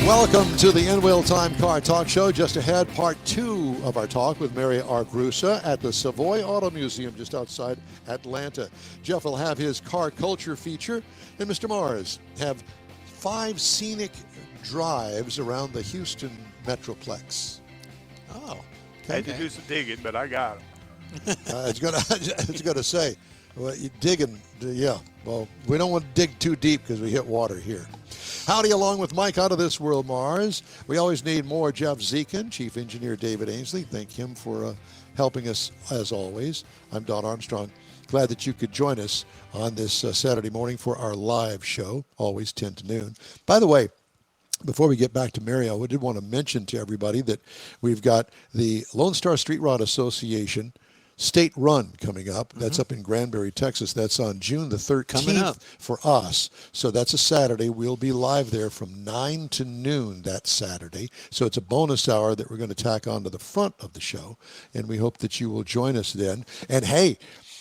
Welcome to the In Wheel Time Car Talk Show. Just ahead, part 2 of our talk with Mary Argruza at the Savoy Auto Museum just outside Atlanta. Jeff will have his car culture feature, and Mr. Mars have 5 scenic drives around the Houston Metroplex. Oh, I had to do some digging, but I got them. It's gonna say, well, you digging, yeah. Well, we don't want to dig too deep because we hit water here. Howdy, along with Mike out of this world, Mars. We always need more. Jeff Zekin, Chief Engineer David Ainsley. Thank him for helping us as always. I'm Don Armstrong. Glad that you could join us on this Saturday morning for our live show, always 10 to noon. By the way, before we get back to Mary, I did want to mention to everybody that we've got the Lone Star Street Rod Association State Run coming up. That's up in Granbury, Texas. That's on June the 13th for us. So that's a Saturday. We'll be live there from 9 to noon that Saturday. So it's a bonus hour that we're going to tack on to the front of the show. And we hope that you will join us then. And hey,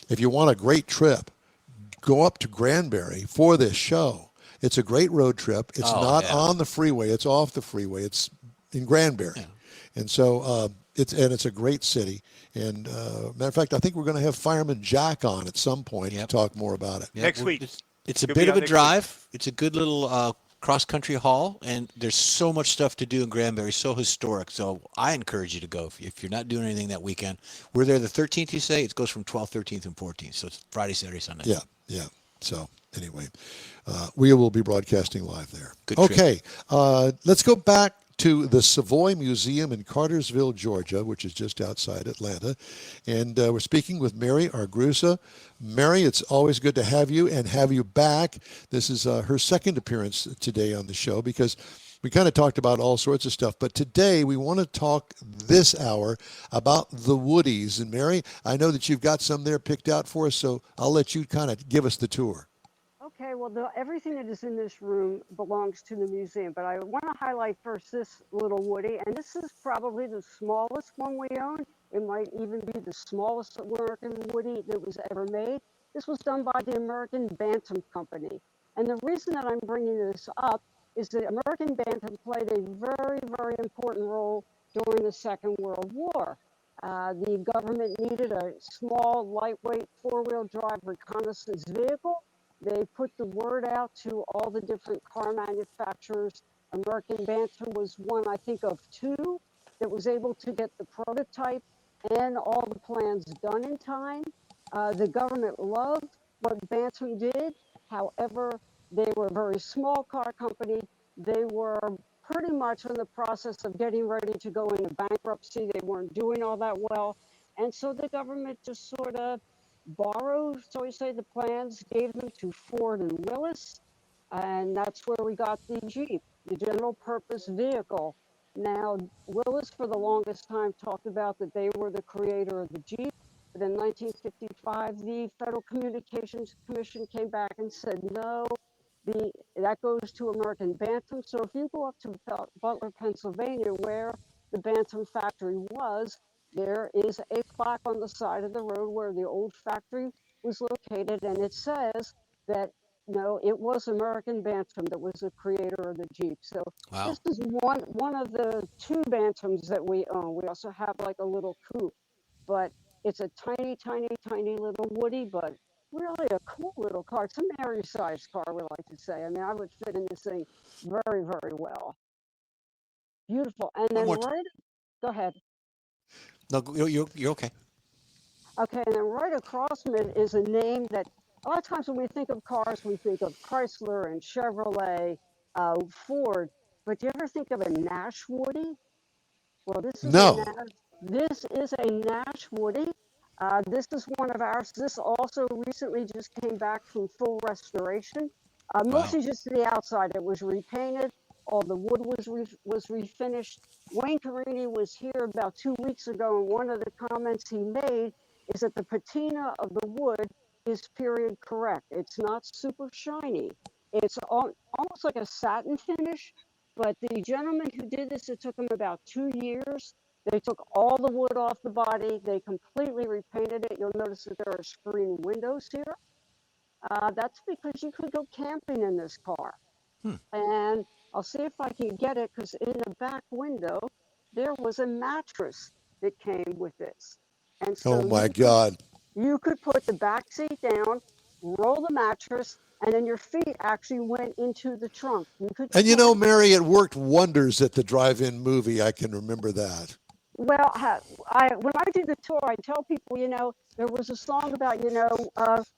if you want a great trip, go up to Granbury for this show. It's a great road trip. It's not on the freeway. It's off the freeway. It's in Granbury. Yeah. And so it's a great city. And matter of fact, I think we're going to have Fireman Jack on at some point to talk more about it. Next week. It's a bit of a drive. It's a good little cross-country haul, and there's so much stuff to do in Granbury, so historic. So I encourage you to go if you're not doing anything that weekend. We're there the 13th, you say? It goes from 12th, 13th, and 14th. So it's Friday, Saturday, Sunday. Yeah. So anyway, we will be broadcasting live there. Good okay, let's go back to the Savoy Museum in Cartersville, Georgia, which is just outside Atlanta. And we're speaking with Mary Argruza. Mary, it's always good to have you and have you back. This is her second appearance today on the show because we kind of talked about all sorts of stuff. But today we want to talk this hour about the Woodies. And Mary, I know that you've got some there picked out for us, so I'll let you kind of give us the tour. Okay, well, everything that is in this room belongs to the museum, but I want to highlight first this little Woody, and this is probably the smallest one we own. It might even be the smallest American Woody that was ever made. This was done by the American Bantam Company, and the reason that I'm bringing this up is that American Bantam played a very, very important role during the Second World War. The government needed a small, lightweight, four-wheel drive reconnaissance vehicle. They put the word out to all the different car manufacturers. American Bantam was one, I think, of 2 that was able to get the prototype and all the plans done in time. The government loved what Bantam did. However, they were a very small car company. They were pretty much in the process of getting ready to go into bankruptcy. They weren't doing all that well. And so the government just sort of borrowed, so we say, the plans, gave them to Ford and Willis, and that's where we got the Jeep, the general purpose vehicle. Now, Willis for the longest time talked about that they were the creator of the Jeep, but in 1955, the Federal Communications Commission came back and said, no, that goes to American Bantam. So if you go up to Butler, Pennsylvania, where the Bantam factory was, there is a plaque on the side of the road where the old factory was located, and it says that, no, it was American Bantam that was the creator of the Jeep. So This is one of the 2 Bantams that we own. We also have like a little coupe, but it's a tiny, tiny, tiny little Woody, but really a cool little car. It's a Mary-sized car, we like to say. I mean, I would fit in this thing very, very well. Beautiful. And then go ahead. No, you're okay. Okay, and then right across from it is a name that a lot of times when we think of cars, we think of Chrysler and Chevrolet, Ford. But do you ever think of a Nash Woody? Well, this is a Nash Woody. This is one of ours. This also recently just came back from full restoration. Mostly just the outside. It was repainted. All the wood was refinished. Wayne Carini was here about 2 weeks ago, and one of the comments he made is that the patina of the wood is period correct. It's not super shiny. It's almost like a satin finish, but the gentleman who did this, it took him about 2 years. They took all the wood off the body. They completely repainted it. You'll notice that there are screen windows here. That's because you could go camping in this car. And I'll see if I can get it because in the back window, there was a mattress that came with this. And Oh so my God. you could put the back seat down, roll the mattress, and then your feet actually went into the trunk. You could And you fly. know, Mary, it worked wonders at the drive-in movie. I can remember that. Well, when I do the tour, I tell people, there was a song about,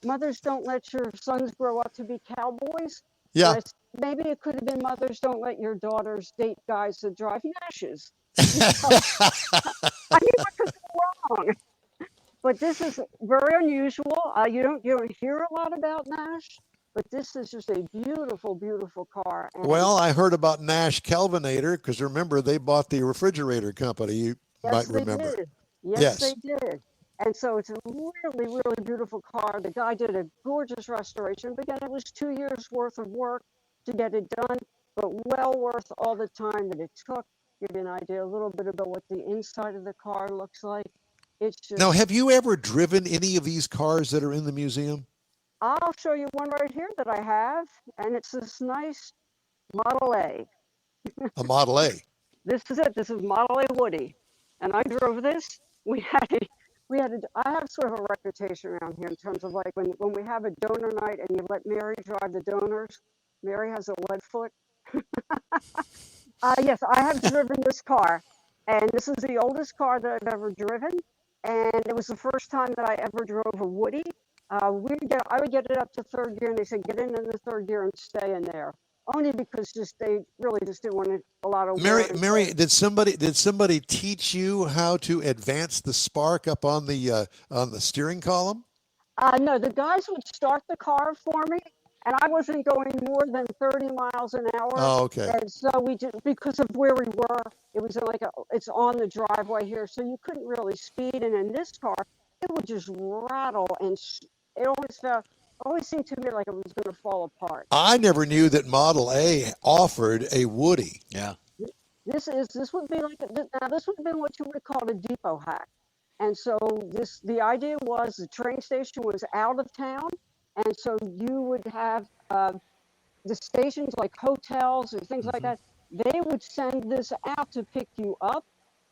mothers don't let your sons grow up to be cowboys. And Yeah. I said, maybe it could have been mothers don't let your daughters date guys that drive Nashes. I mean, what could go wrong? But this is very unusual. You don't hear a lot about Nash, but this is just a beautiful, beautiful car. And Well, I heard about Nash Kelvinator because remember they bought the refrigerator company. You might yes, they remember. did. Yes, they Yes. did. And so it's a really, really beautiful car. The guy did a gorgeous restoration. But again, it was 2 years worth of work to get it done, but well worth all the time that it took. Give you an idea a little bit about what the inside of the car looks like. It's Now, just, have you ever driven any of these cars that are in the museum? I'll show you one right here that I have, and it's this nice Model A. A Model A. This is it. This is Model A Woody, and I drove this. We had a, I have sort of a reputation around here in terms of like when we have a donor night and you let Mary drive the donors. Mary has a lead foot. Yes, I have driven this car, and this is the oldest car that I've ever driven, and it was the first time that I ever drove a Woody. I would get it up to third gear, and they said get in the third gear and stay in there. Only because they really just didn't want a lot of Mary, wear and Mary, tear. did somebody teach you how to advance the spark up on the steering column? No, the guys would start the car for me, and I wasn't going more than 30 miles an hour. Oh, okay. And so we did, because of where we were, it was it's on the driveway here, so you couldn't really speed. And in this car, it would just rattle, and it always seemed to me like it was going to fall apart. I never knew that Model A offered a Woody. Yeah. This would be this would have been what you would have called a depot hack. And so the idea was the train station was out of town, and so you would have the stations like hotels or things like that. They would send this out to pick you up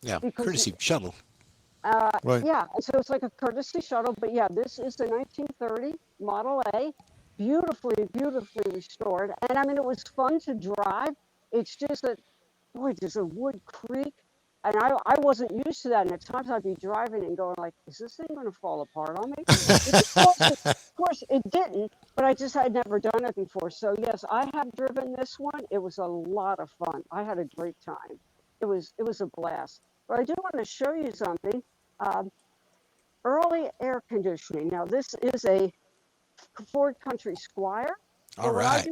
Yeah. because Courtesy shuttle. Right. yeah, and so it's like a courtesy shuttle. But yeah, this is the 1930 Model A, beautifully, beautifully restored. And I mean, it was fun to drive. It's just that, boy, there's a wood creak. And I wasn't used to that. And at times I'd be driving and going like, is this thing going to fall apart on me? Of course, it didn't, but I just had never done it before. So yes, I have driven this one. It was a lot of fun. I had a great time. It was a blast. But I do want to show you something. Early air conditioning. Now this is a Ford Country Squire. All And right.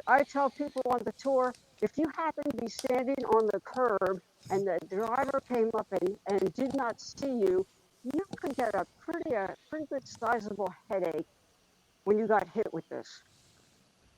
I tell people on the tour, if you happen to be standing on the curb and the driver came up and did not see you, you could get a pretty good sizable headache when you got hit with this.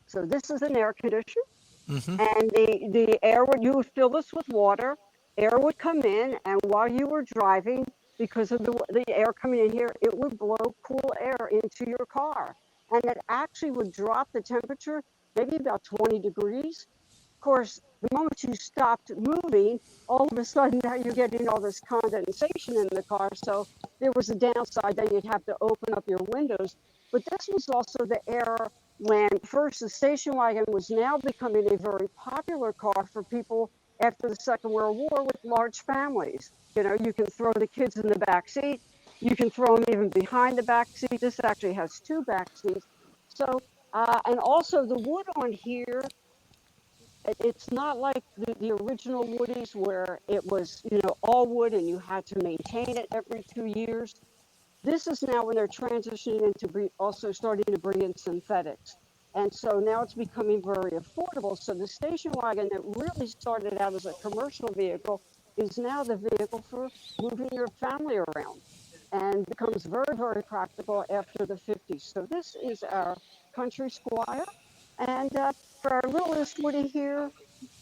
So this is an air conditioner, and the air you would fill this with water, air would come in, and while you were driving, because of the air coming in here, it would blow cool air into your car. And it actually would drop the temperature maybe about 20 degrees. Of course, the moment you stopped moving, all of a sudden now you're getting all this condensation in the car. So there was a downside that you'd have to open up your windows. But this was also the era when first the station wagon was now becoming a very popular car for people after the Second World War with large families. You can throw the kids in the back seat. You can throw them even behind the back seat. This actually has two back seats. So, and also the wood on here, it's not like the original Woodies where it was, all wood and you had to maintain it every 2 years. This is now when they're transitioning into also starting to bring in synthetics. And so now it's becoming very affordable. So the station wagon that really started out as a commercial vehicle is now the vehicle for moving your family around and becomes very, very practical after the 50s. So this is our Country Squire. And for our littlest Woody here,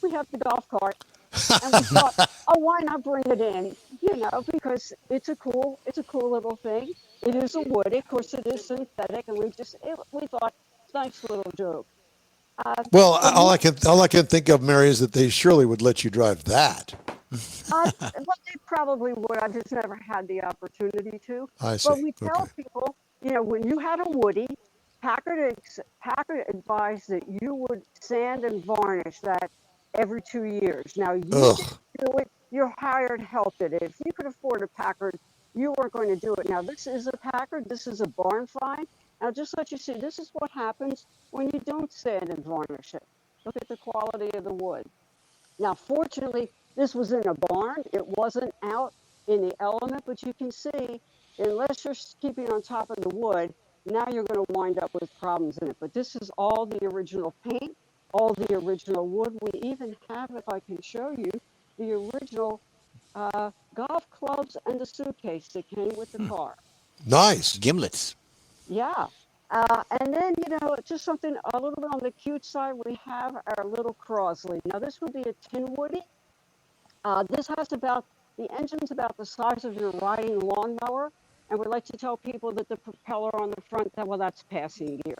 we have the golf cart. And we thought, oh, why not bring it in? Because it's a cool little thing. It is a Woody. Of course, it is synthetic. And we thought, nice little joke. Well, So all I can think of, Mary, is that they surely would let you drive that. well, they probably would. I just never had the opportunity to. I see. But we Okay. tell people, when you had a Woody, Packard advised that you would sand and varnish that every 2 years. Now, you didn't Ugh. do it, your hired help did it. If you could afford a Packard, you weren't going to do it. Now, this is a Packard, this is a barn find. Now, just let you see, this is what happens when you don't sand and varnish it. Look at the quality of the wood. Now, fortunately, this was in a barn. It wasn't out in the element, but you can see, unless you're keeping on top of the wood, now you're going to wind up with problems in it. But this is all the original paint, all the original wood. We even have, if I can show you, the original golf clubs and the suitcase that came with the car. Nice. Gimlets. Yeah. And then, just something a little bit on the cute side, we have our little Crosley. Now, this would be a tin Woody. This has the engine's about the size of your riding lawnmower. And we like to tell people that the propeller on the front, that's passing gear.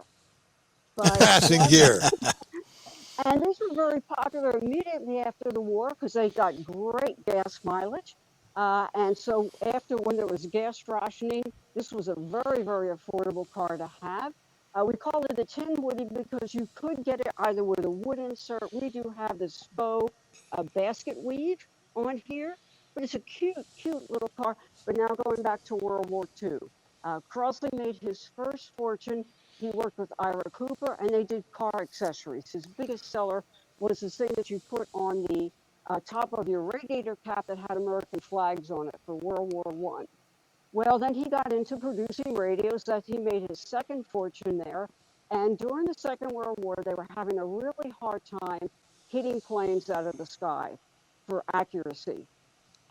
But, Passing gear. and these were very popular immediately after the war because they got great gas mileage. And so when there was gas rationing, this was a very, very affordable car to have. We call it a tin Woody because you could get it either with a wood insert. We do have this faux basket weave on here, but it's a cute, cute little car. But now going back to World War II, Crosley made his first fortune. He worked with Ira Cooper, and they did car accessories. His biggest seller was this thing that you put on the top of your radiator cap that had American flags on it for World War I. Well, then he got into producing radios. That he made his second fortune there. And during the Second World War, they were having a really hard time hitting planes out of the sky for accuracy.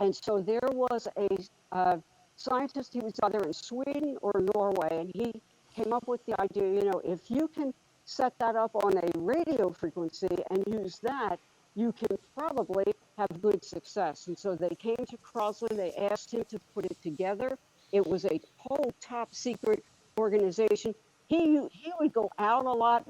And so there was a scientist, he was either in Sweden or Norway, and he came up with the idea, if you can set that up on a radio frequency and use that, you can probably have good success. And so they came to Crosley, they asked him to put it together. It was a whole top secret organization. He would go out a lot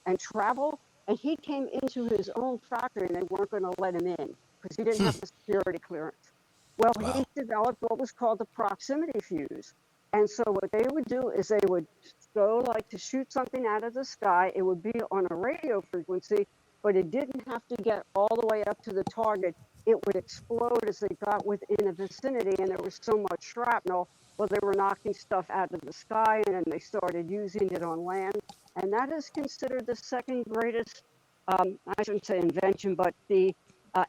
and travel, and he came into his own factory and they weren't going to let him in because he didn't have the security clearance. Well, he developed what was called the proximity fuse. And so what they would do is they would go like to shoot something out of the sky. It would be on a radio frequency, but it didn't have to get all the way up to the target. It would explode as they got within a vicinity, and there was so much shrapnel. Well, they were knocking stuff out of the sky, and then they started using it on land. And that is considered the second greatest, I shouldn't say invention, but the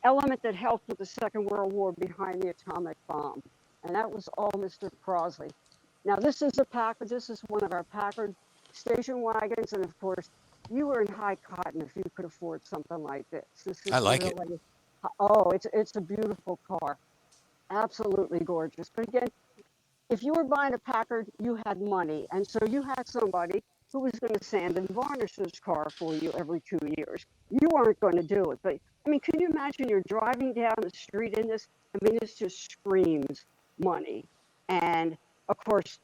element that helped with the Second World War behind the atomic bomb. And that was all Mr. Crosley. Now, this is one of our Packard station wagons. And of course, you were in high cotton if you could afford something like this. This is I like it. Oh, it's a beautiful car. Absolutely gorgeous. But again, if you were buying a Packard, you had money. And so you had somebody who was going to sand and varnish this car for you every 2 years. You weren't going to do it. But, I mean, can you imagine you're driving down the street in this? I mean, this just screams money. And, of course,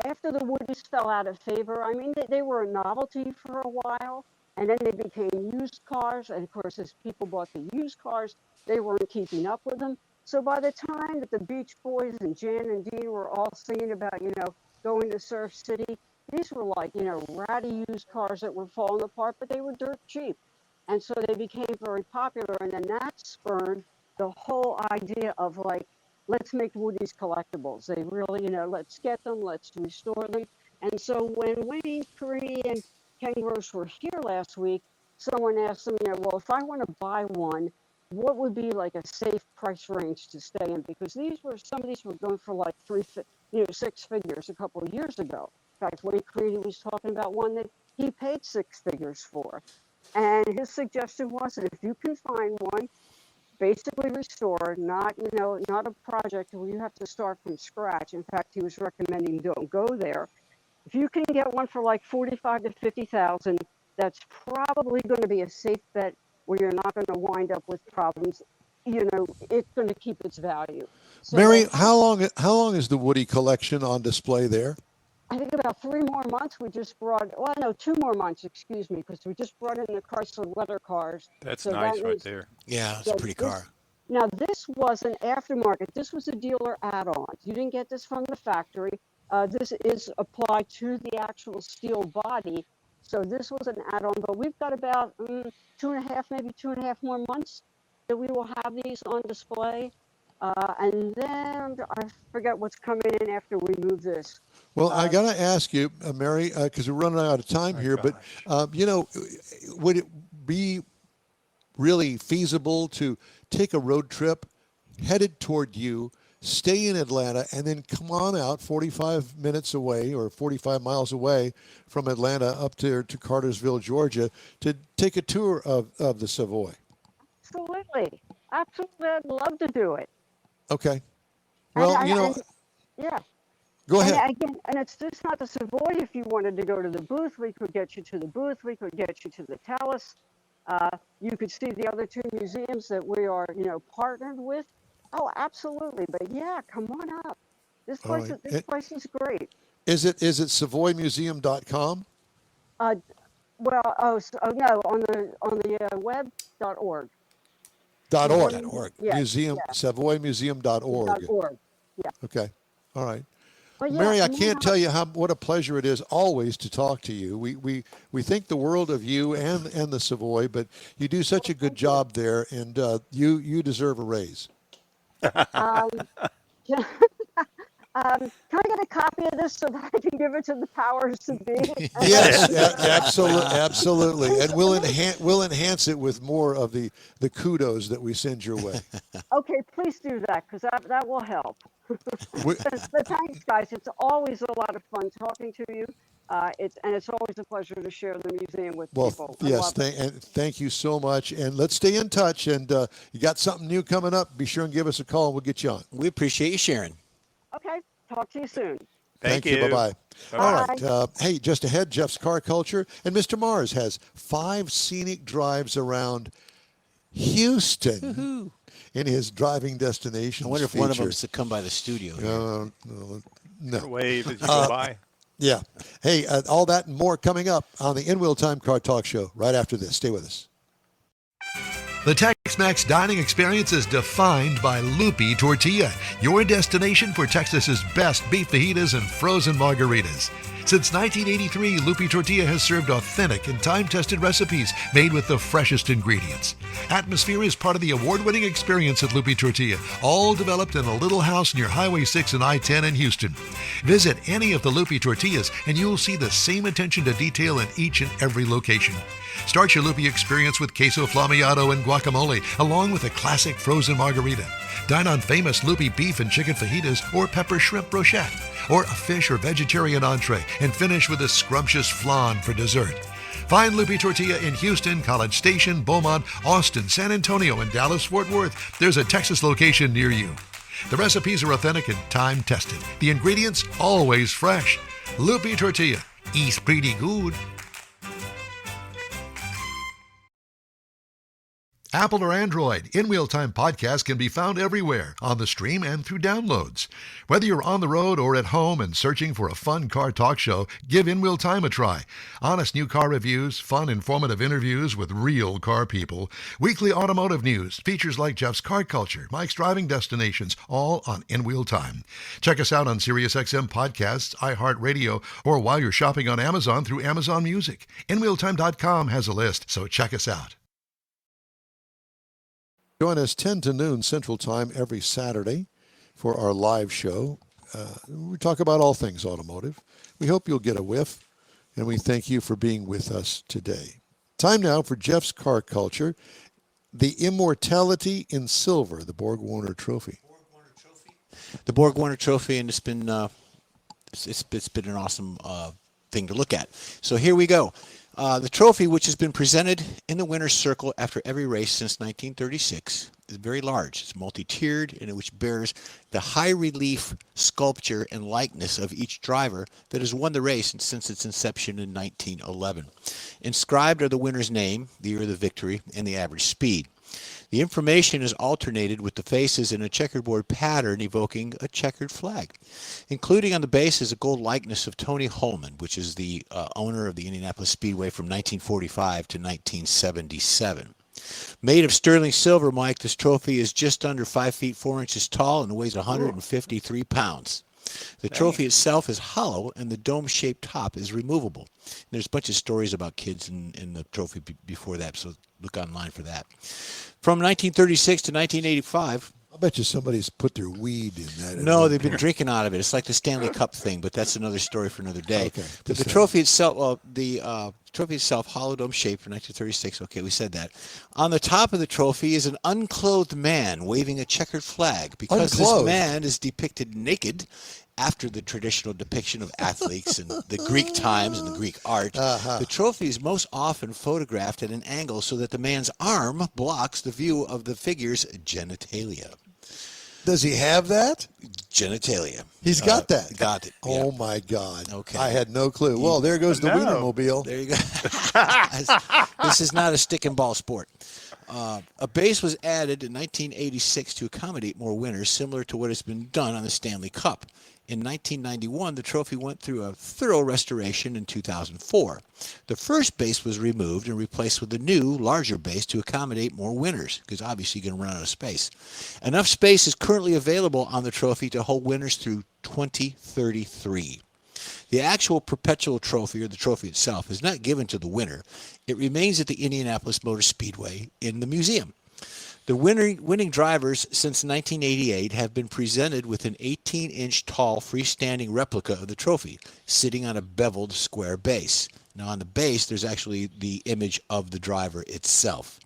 after the Woodies fell out of favor, I mean, they were a novelty for a while. And then they became used cars. And, of course, as people bought the used cars, they weren't keeping up with them. So by the time that the Beach Boys and Jan and Dean were all singing about, going to Surf City, these were like, ratty used cars that were falling apart, but they were dirt cheap. And so they became very popular. And then that spurred the whole idea of like, let's make Woody's collectibles. They really, let's get them, let's restore them. And so when Wayne, Karini, and Ken Gross were here last week, someone asked them, well, if I want to buy one, what would be like a safe price range to stay in? Because some of these were going for like 6 figures a couple of years ago. In fact, Wayne Karini was talking about one that he paid 6 figures for. And his suggestion was that if you can find one, basically restored, not a project where you have to start from scratch. In fact, he was recommending don't go there. If you can get one for like 45 to 50,000, that's probably going to be a safe bet where you're not going to wind up with problems. It's going to keep its value. So Mary, how long is the Woody collection on display there? I think about 3 more months, we just brought, well, no, 2 more months, excuse me, because we just brought in the Chrysler leather cars. That's So nice that right means, there. Yeah, it's a yeah, pretty this, car. now this was an aftermarket. This was a dealer add-on. You didn't get this from the factory. This is applied to the actual steel body. So this was an add-on, but we've got about 2.5, maybe 2.5 more months that we will have these on display. And then I forget what's coming in after we move this. Well, I got to ask you, Mary, because we're running out of time here, but, would it be really feasible to take a road trip headed toward you, stay in Atlanta, and then come on out 45 minutes away or 45 miles away from Atlanta up to Cartersville, Georgia, to take a tour of the Savoy? Absolutely. Absolutely. I'd love to do it. Okay. Well, yeah. go ahead. And again, and it's just not the Savoy. If you wanted to go to the booth, we could get you to the booth. We could get you to the Talus. You could see the other 2 museums that we are, partnered with. Oh, absolutely. But yeah, come on up. This place, right. this place is great. Is it savoymuseum.com? Well, no, on the web.org. .org. Yeah, Museum, yeah. savoymuseum.org. .org. Yeah. Okay. All right. But yeah, Mary, I come on can't up. tell you what a pleasure it is always to talk to you. We think the world of you and the Savoy, but you do such a good job there, and you deserve a raise. Um, can I get a copy of this so that I can give it to the powers to be? Yes, absolutely, and we'll enhance it with more of the kudos that we send your way. Okay, please do that, because that will help. But thanks, guys. It's always a lot of fun talking to you. It's always a pleasure to share the museum with people. Yes, thank you so much, and let's stay in touch. And you got something new coming up? Be sure and give us a call, and we'll get you on. We appreciate you sharing. Okay, talk to you soon. Thank you. Bye-bye. Bye-bye. All right. Hey, just ahead, Jeff's Car Culture, and Mr. Mars has 5 scenic drives around Houston. Woo-hoo. In his driving destinations. I wonder if feature. one of them is to come by the studio here. No. Wave as you go by. Yeah. Hey, all that and more coming up on the In Wheel Time Car Talk Show right after this. Stay with us. The Tex-Mex dining experience is defined by Lupi Tortilla, your destination for Texas's best beef fajitas and frozen margaritas. Since 1983, Lupi Tortilla has served authentic and time-tested recipes made with the freshest ingredients. Atmosphere is part of the award-winning experience at Lupi Tortilla, all developed in a little house near Highway 6 and I-10 in Houston. Visit any of the Lupi Tortillas and you'll see the same attention to detail in each and every location. Start your Lupi experience with queso flamiado and guacamole, along with a classic frozen margarita. Dine on famous Lupi beef and chicken fajitas or pepper shrimp brochette, or a fish or vegetarian entree, and finish with a scrumptious flan for dessert. Find Lupi Tortilla in Houston, College Station, Beaumont, Austin, San Antonio, and Dallas-Fort Worth. There's a Texas location near you. The recipes are authentic and time-tested. The ingredients always fresh. Lupi Tortilla. Eats pretty good. Apple or Android, In Wheel Time podcast can be found everywhere, on the stream and through downloads. Whether you're on the road or at home and searching for a fun car talk show, give In Wheel Time a try. Honest new car reviews, fun, informative interviews with real car people, weekly automotive news, features like Jeff's Car Culture, Mike's Driving Destinations, all on In Wheel Time. Check us out on SiriusXM Podcasts, iHeartRadio, or while you're shopping on Amazon through Amazon Music. InWheelTime.com has a list, so check us out. Join us 10 to noon Central Time every Saturday for our live show. We talk about all things automotive. We hope you'll get a whiff, and we thank you for being with us today. Time now for Jeff's Car Culture, the Immortality in Silver, the Borg-Warner Trophy. The Borg-Warner Trophy, and it's been an awesome thing to look at. So here we go. The trophy, which has been presented in the winner's circle after every race since 1936, is very large. It's multi-tiered, and which bears the high-relief sculpture and likeness of each driver that has won the race since its inception in 1911. Inscribed are the winner's name, the year of the victory, and the average speed. The information is alternated with the faces in a checkerboard pattern evoking a checkered flag. Including on the base is a gold likeness of Tony Holman, which is the owner of the Indianapolis Speedway from 1945 to 1977. Made of sterling silver, Mike, this trophy is just under 5 feet 4 inches tall and weighs 153 pounds. The trophy itself is hollow, and the dome-shaped top is removable. And there's a bunch of stories about kids in the trophy before that, so look online for that. From 1936 to 1985... I bet you somebody's put their weed in that. No, they've been drinking out of it. It's like the Stanley Cup thing, but that's another story for another day. Okay, but the trophy itself, trophy itself, hollow dome shape for 1936. Okay, we said that. On the top of the trophy is an unclothed man waving a checkered flag because this man is depicted naked after the traditional depiction of athletes in the Greek times and the Greek art. The trophy is most often photographed at an angle so that the man's arm blocks the view of the figure's genitalia. Does he have that? Genitalia. He's got that. Got it. Yeah. Oh my God. Okay. I had no clue. Well, there goes the Wienermobile. There you go. This is not a stick and ball sport. A base was added in 1986 to accommodate more winners, similar to what has been done on the Stanley Cup. In 1991, the trophy went through a thorough restoration in 2004. The first base was removed and replaced with a new, larger base to accommodate more winners, because obviously you're going to run out of space. Enough space is currently available on the trophy to hold winners through 2033. The actual perpetual trophy, or the trophy itself, is not given to the winner. It remains at the Indianapolis Motor Speedway in the museum. The winning drivers since 1988 have been presented with an 18-inch tall freestanding replica of the trophy, sitting on a beveled square base. Now, on the base, there's actually the image of the driver itself.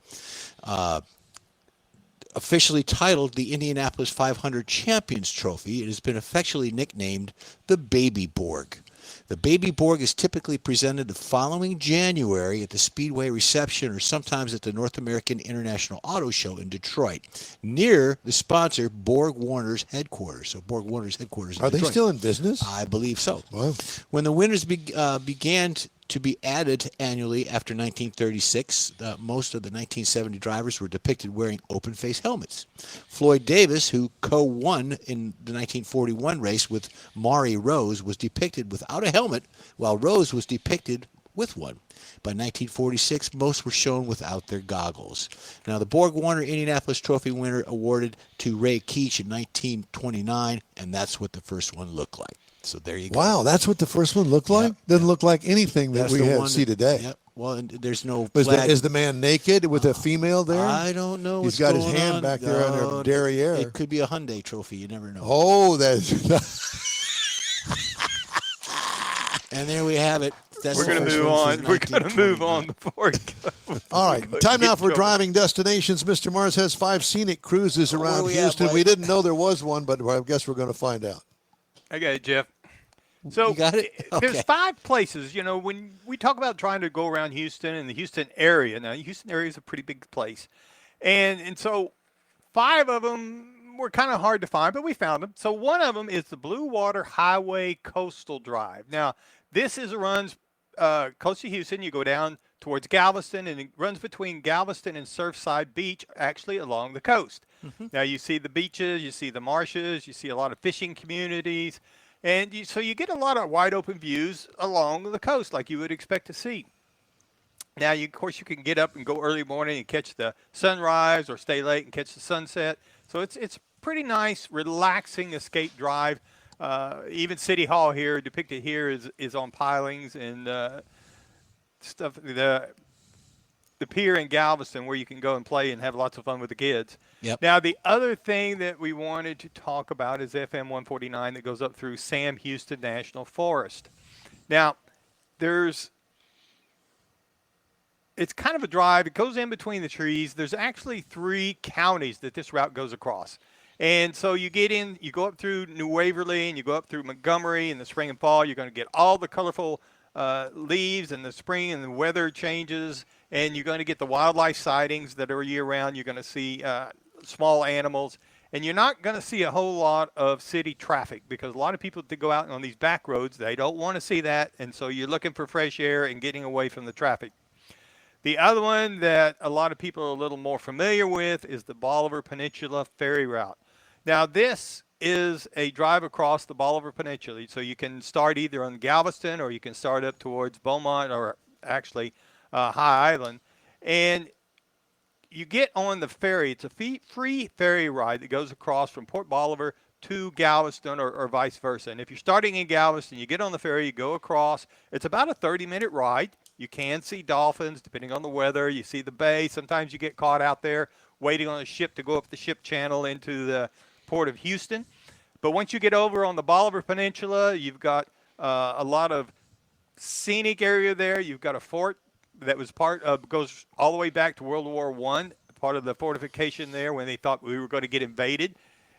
Officially titled the Indianapolis 500 Champions Trophy, it has been affectionately nicknamed the Baby Borg. The Baby Borg is typically presented the following January at the Speedway reception or sometimes at the North American International Auto Show in Detroit, near the sponsor Borg Warner's headquarters. So Borg Warner's headquarters in Are Detroit. they still in business? I believe so. Wow. When the winners began to be added annually after 1936, most of the 1970 drivers were depicted wearing open-face helmets. Floyd Davis, who co-won in the 1941 race with Maury Rose, was depicted without a helmet, while Rose was depicted with one. By 1946, most were shown without their goggles. Now, the Borg Warner Indianapolis Trophy winner awarded to Ray Keach in 1929, and that's what the first one looked like. So there you go. Wow, that's what the first one looked like? Yep. Doesn't look like anything that That's we the one see today. Yep. Well, and there's no Is flag. the man naked with a female there? I don't know. He's what's got his going hand on. back there on her derriere. It could be a Hyundai trophy. You never know. Oh, that's... And there we have it. That's We're the going to first move one on. since We're going to move 1929. on before it goes. All right, time now for driving destinations. Mr. Mars has 5 scenic cruises around we at, Houston. Mike? We didn't know there was one, but I guess we're going to find out. I got it, Jeff. So You got it? there's Okay. 5 places, when we talk about trying to go around Houston and the Houston area. Now, the Houston area is a pretty big place. And so 5 of them were kind of hard to find, but we found them. So one of them is the Blue Water Highway Coastal Drive. Now, this runs close to Houston. You go down towards Galveston, and it runs between Galveston and Surfside Beach, actually along the coast. Mm-hmm. Now, you see the beaches, you see the marshes, you see a lot of fishing communities. And so you get a lot of wide open views along the coast like you would expect to see. Now, of course, you can get up and go early morning and catch the sunrise or stay late and catch the sunset. So it's pretty nice, relaxing escape drive. Even City Hall here, depicted here, is on pilings and stuff. The pier in Galveston where you can go and play and have lots of fun with the kids. Yep. Now, the other thing that we wanted to talk about is FM 149 that goes up through Sam Houston National Forest. Now, it's kind of a drive. It goes in between the trees. There's actually 3 counties that this route goes across. And so you go up through New Waverly, and you go up through Montgomery in the spring and fall. You're going to get all the colorful leaves in the spring, and the weather changes, and you're going to get the wildlife sightings that are year-round. You're going to see small animals, and you're not going to see a whole lot of city traffic because a lot of people that go out on these back roads, they don't want to see that, and so you're looking for fresh air and getting away from the traffic. The other one that a lot of people are a little more familiar with is the Bolivar Peninsula Ferry Route. Now, this is a drive across the Bolivar Peninsula. So you can start either on Galveston or you can start up towards Beaumont or actually High Island. And you get on the ferry. It's a free ferry ride that goes across from Port Bolivar to Galveston or vice versa. And if you're starting in Galveston, you get on the ferry, you go across. It's about a 30-minute ride. You can see dolphins depending on the weather. You see the bay. Sometimes you get caught out there waiting on a ship to go up the ship channel into the port of Houston. But once you get over on the Bolivar Peninsula, you've got a lot of scenic area there. You've got a fort that was goes all the way back to World War I, part of the fortification there when they thought we were going to get invaded.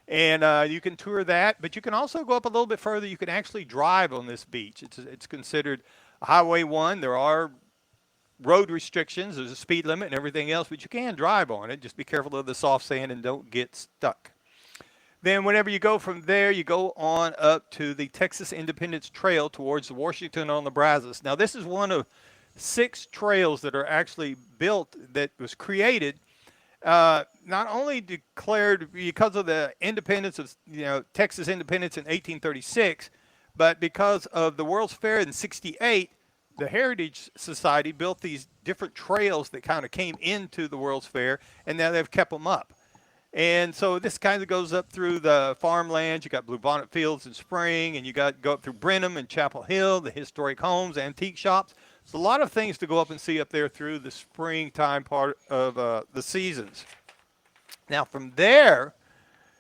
And you can tour that, but you can also go up a little bit further. You can actually drive on this beach. It's considered Highway 1. There are road restrictions. There's a speed limit and everything else, but you can drive on it. Just be careful of the soft sand and don't get stuck. Then whenever you go from there, you go on up to the Texas Independence Trail towards Washington on the Brazos. Now, this is one of 6 trails that are actually built that was created not only declared because of the independence of Texas independence in 1836, but because of the World's Fair in '68, the Heritage Society built these different trails that kind of came into the World's Fair, and now they've kept them up. And so this kind of goes up through the farmlands. You got Bluebonnet Fields in Spring, and you go up through Brenham and Chapel Hill, the historic homes, antique shops. So a lot of things to go up and see up there through the springtime part of the seasons. Now from there,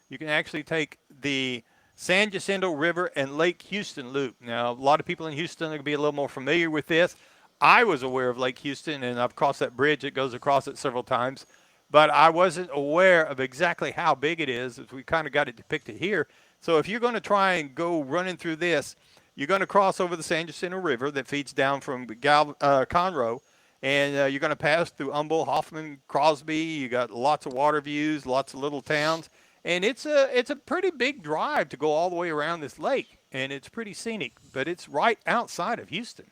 you can actually take the San Jacinto River and Lake Houston loop. Now, a lot of people in Houston are going to be a little more familiar with this. I was aware of Lake Houston, and I've crossed that bridge. It goes across it several times. But I wasn't aware of exactly how big it is. We kind of got it depicted here. So if you're going to try and go running through this, you're going to cross over the San Jacinto River that feeds down from Conroe, and you're going to pass through Humble, Hoffman, Crosby. You got lots of water views, lots of little towns, and it's a pretty big drive to go all the way around this lake, and it's pretty scenic. But it's right outside of Houston,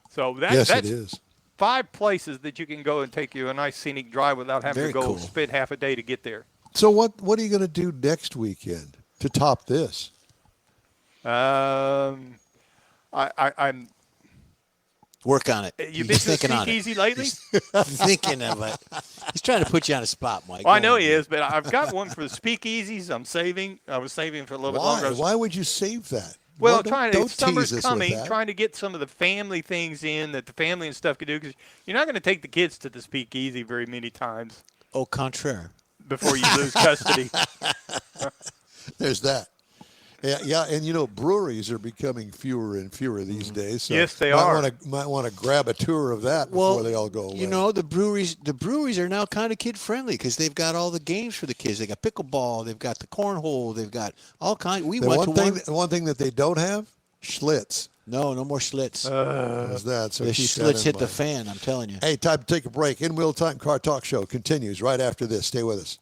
so yes, that's it is. 5 places that you can go and take you a nice scenic drive without having Very to go cool. spend half a day to get there. So what are you going to do next weekend to top this? I'm. Work on it. You've been He's to thinking on it. Speakeasy lately? Thinking of it. He's trying to put you on a spot, Mike. Well, I Go know on, he man. is, but I've got one for the speakeasies. I was saving for a little bit Why? longer. Why would you save that? Well, don't summer's tease us with coming, that. trying to get some of the family things in that the family and stuff could do, because you're not going to take the kids to the speakeasy very many times Au contraire. before you lose custody. There's that. Yeah, and breweries are becoming fewer and fewer these days. So Yes, they are. Might want to grab a tour of that before they all go away. The breweries are now kind of kid friendly because they've got all the games for the kids. They got pickleball, they've got the cornhole, they've got all kinds. We went to one. One thing that they don't have, Schlitz. No more Schlitz. Is that so? The keep that Schlitz in hit the mind. fan. I'm telling you. Hey, time to take a break. In Wheel Time Car Talk Show continues right after this. Stay with us.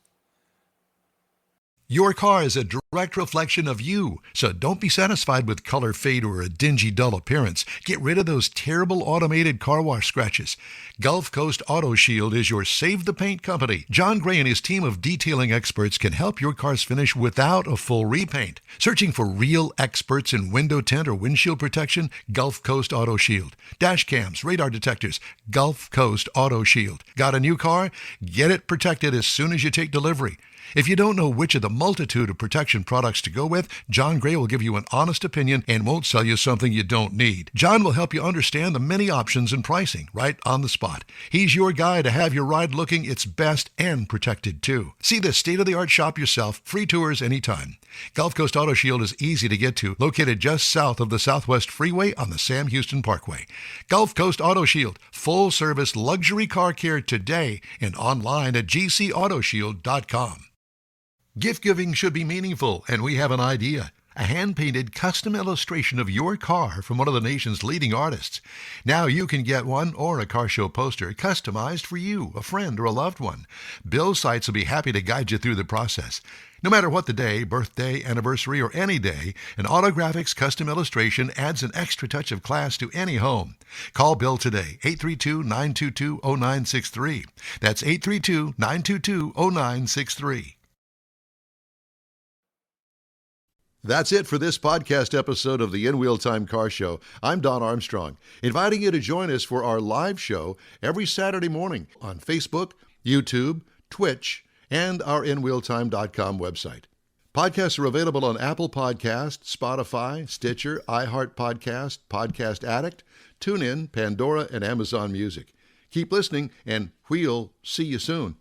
Your car is a direct reflection of you, so don't be satisfied with color fade or a dingy, dull appearance. Get rid of those terrible automated car wash scratches. Gulf Coast Auto Shield is your save-the-paint company. John Gray and his team of detailing experts can help your car's finish without a full repaint. Searching for real experts in window tint or windshield protection? Gulf Coast Auto Shield. Dash cams, radar detectors, Gulf Coast Auto Shield. Got a new car? Get it protected as soon as you take delivery. If you don't know which of the multitude of protection products to go with, John Gray will give you an honest opinion and won't sell you something you don't need. John will help you understand the many options and pricing right on the spot. He's your guy to have your ride looking its best and protected too. See the state-of-the-art shop yourself. Free tours anytime. Gulf Coast Auto Shield is easy to get to, located just south of the Southwest Freeway on the Sam Houston Parkway. Gulf Coast Auto Shield, full-service luxury car care today and online at gcautoshield.com. Gift giving should be meaningful, and we have an idea. a hand-painted custom illustration of your car from one of the nation's leading artists. Now you can get one or a car show poster customized for you, a friend, or a loved one. Bill's sites will be happy to guide you through the process. No matter what the day, birthday, anniversary, or any day, an Autographics custom illustration adds an extra touch of class to any home. Call Bill today, 832-922-0963. That's 832-922-0963. That's it for this podcast episode of the In Wheel Time Car Show. I'm Don Armstrong, inviting you to join us for our live show every Saturday morning on Facebook, YouTube, Twitch, and our InWheelTime.com website. Podcasts are available on Apple Podcasts, Spotify, Stitcher, iHeart Podcast, Podcast Addict, TuneIn, Pandora, and Amazon Music. Keep listening, and we'll see you soon.